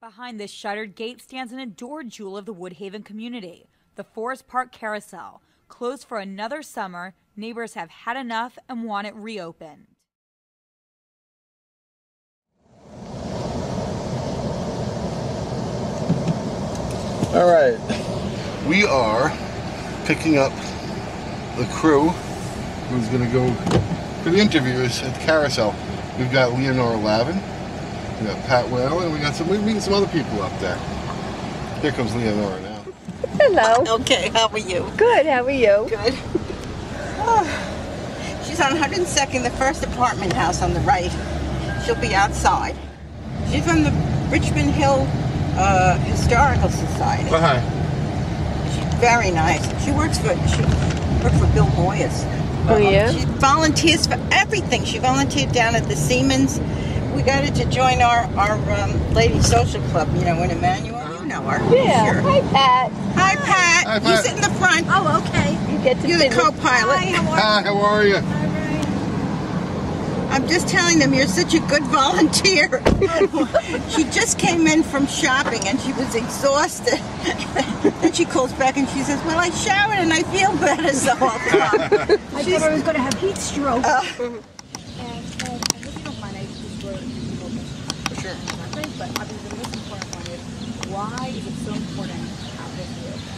Behind this shuttered gate stands an adored jewel of the Woodhaven community, the Forest Park Carousel. Closed for another summer, neighbors have had enough and want it reopened. All right, we are picking up the crew who's going to go for the interviews at the Carousel. We've got Leonora Lavin, we got Pat Whale, and we're meeting some other people up there. Here comes Leonora now. Hello. Okay, how are you? Good, how are you? Good. She's on 102nd, the first apartment house on the right. She'll be outside. She's from the Richmond Hill Historical Society. Hi. She's very nice. She works for Bill Moyers. Oh yeah? She volunteers for everything. She volunteered down at the Siemens. We got her to join our Lady Social Club, you know, in Emmanuel. You know her. Yeah. Sure. Hi, Pat. Hi, Pat. Hi, Pat. You sit in the front. Oh, okay. You get to You're the co-pilot. Hi, how are you? I'm just telling them you're such a good volunteer. She just came in from shopping and she was exhausted. Then she calls back and she says, well, I showered and I feel better, so I'll come. I thought I was going to have heat stroke. Uh, And I hope you don't mind, I just wrote it. Sure. But I mean, the most important one is, why is it so important to have this reopen?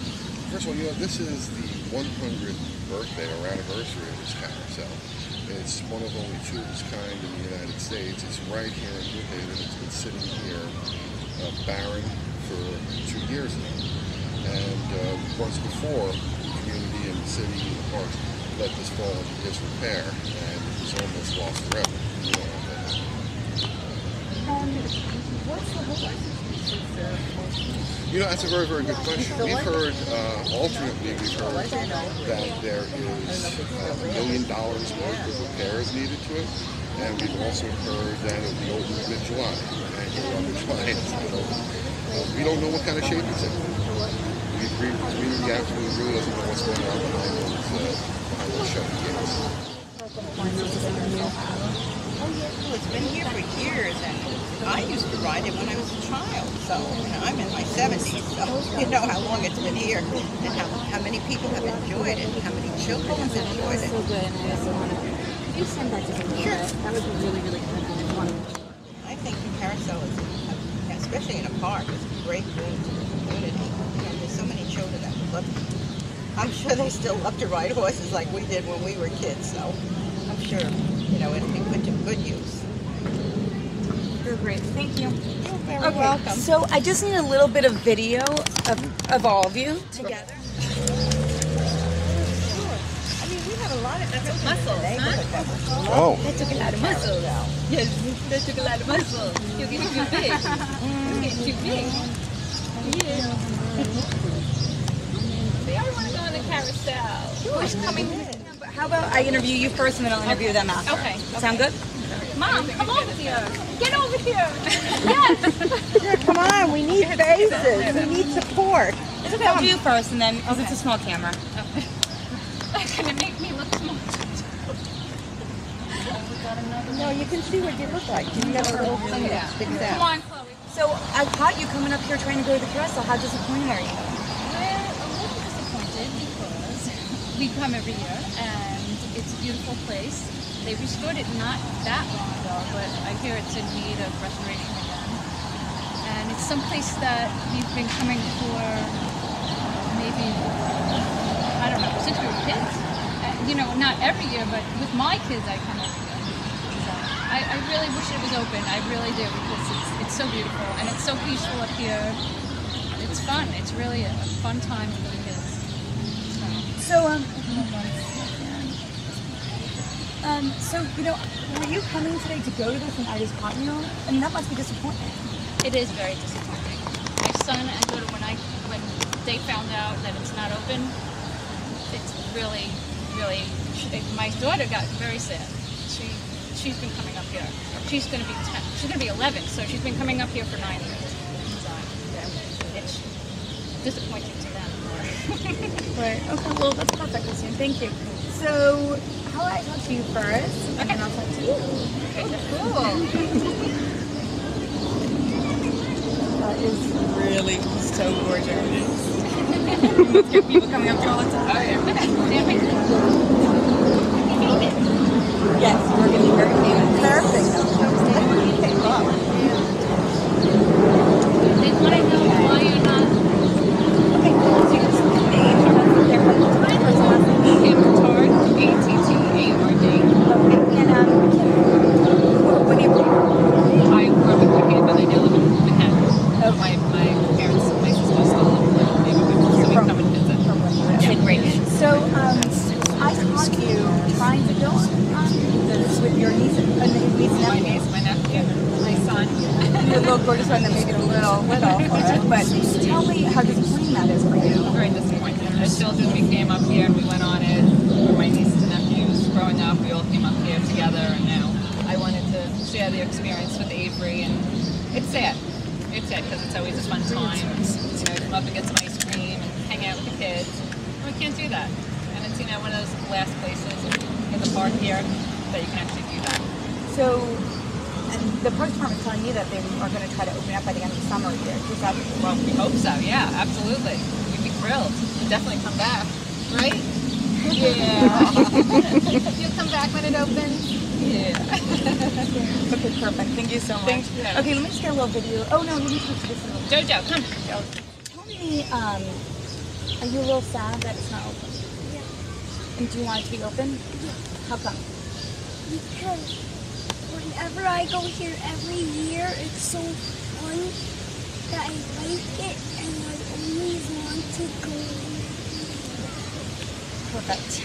First of all, you know, this is the 100th birthday or anniversary of this carousel. It's one of only two of its kind in the United States. It's right here in Woodhaven. It's been sitting here barren for 2 years now. And of course, before, the community and the city and the parks let this fall into disrepair, and it was almost lost forever. What's the whole You know, that's a very, very good question. We've heard, alternately, we've heard that there is $1 million worth of repairs needed to it, and we've also heard that it'll be open mid-July, and July it's not open. We don't know what kind of shape it's in. The community absolutely really doesn't know what's going on behind those shut gates. Well, it's been here for years, and I used to ride it when I was a child. So, you know, I'm in my 70s, so you know how long it's been here, and how many people have enjoyed it, and how many children have enjoyed it. so good, and I also want to. Could you send that to me? Sure. That would be really, really kind. I think the carousel is, especially in a park, is a great boon to the community. And there's so many children that would love to. I'm sure they still love to ride horses like we did when we were kids. So I'm sure, you know, it'll be put to good use. You're great. Thank you. You're very welcome. So I just need a little bit of video of all of you together. I mean, we have a lot of muscle, huh? Oh. That took a lot of muscle, though. Yes, that took a lot of muscle. You're getting too big. You're getting too big. Yeah. They all want to go on the carousel. Who's coming? How about I interview you first and then I'll interview them after? Okay. Sound good? Mom, come over here. Get over here. Yes. Sure, come on, we need faces. We need support. It's okay, I'll do you first and then, because it's a small camera. That's going to make me look small. No, you can see what you look like. You got a little thing that sticks Come out. on, Chloe. So I caught you coming up here trying to go to the carousel. How disappointed are you? We're a little disappointed because we come every year and it's a beautiful place. They restored it not that long ago, but I hear it's in need of restoration again. And it's someplace that we've been coming for maybe, I don't know, since we were kids. You know, not every year, but with my kids I come every year. So I really wish it was open. I really do, because it's so beautiful and it's so peaceful up here. It's fun. It's really a fun time with the kids. So, you know, were you coming today to go to this and I just caught you? I mean, that must be disappointing. It is very disappointing. My son and daughter, when they found out that it's not open, it's really, really. My daughter got very sad. She's been coming up here. She's going to be 10. She's going to be 11, so she's been coming up here for 9 years. So it's disappointing to them. Right. Okay, well, that's perfect, Christine. Thank you. So, how about I talk to you first, and then I'll talk to you. Okay, cool. so gorgeous. Get people coming up to you all the time. Yes, we're going to be very famous. Perfect. They want to know why you're not. Okay, so you can just name their first last name. Attard, A-T-T-A-R-D. Okay, and what neighborhood? I grew up in Woodhaven. I now live in Manhattan. Oh. My parents, my sister still live in the neighborhood, so we come and visit. Okay, great. So, I caught you trying to film with your niece and My nephew. niece, my nephew, my son. Your little gorgeous one that made it a little for it. But tell me how disappointing that is for you. Very disappointed. As children, we came up here and we went on it. My nieces and nephews growing up, we all came up here together, and now I wanted to share the experience with Avery, and it's sad. It's sad because it's always a fun time. You know, come up and get some ice cream and hang out with the kids. And we can't do that. And it's, you know, one of those last places in the park here that you can actually do that. So, and the Parks Department is telling me that they are going to try to open up by the end of the summer here. Is that Well, we hope so. Yeah, absolutely. We'd be thrilled. We'd definitely come back, right? Yeah. You'll come back when it opens. Yeah. okay? Perfect. Thank you so much. Thank you. Okay, let me just get a little video. Oh no, let me switch this a little. Jojo, come. Tell me, are you a little sad that it's not open? Yeah. And do you want it to be open? Yeah. How come? Because whenever I go here every year, it's so fun that I like it and I always want to go. Perfect.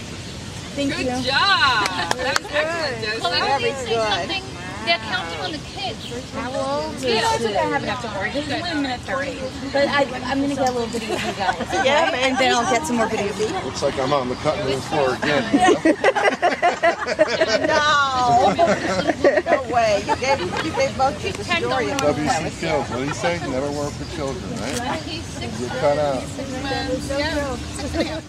Thank Good you. job. That was excellent, Joseph. Well, Very let me say good. something. They're counting on the kids. How old? You know, it's okay. I have enough to worry. This is 1 minute 30. But I'm going to get a little video of you guys. Yeah, And then I'll get some more video of you. Looks like I'm on the cutting room floor again. No. No way. You gave both of the story of WC Fields, what do you say? Never work for children, right? He's 6 You're cut out. months. Yeah.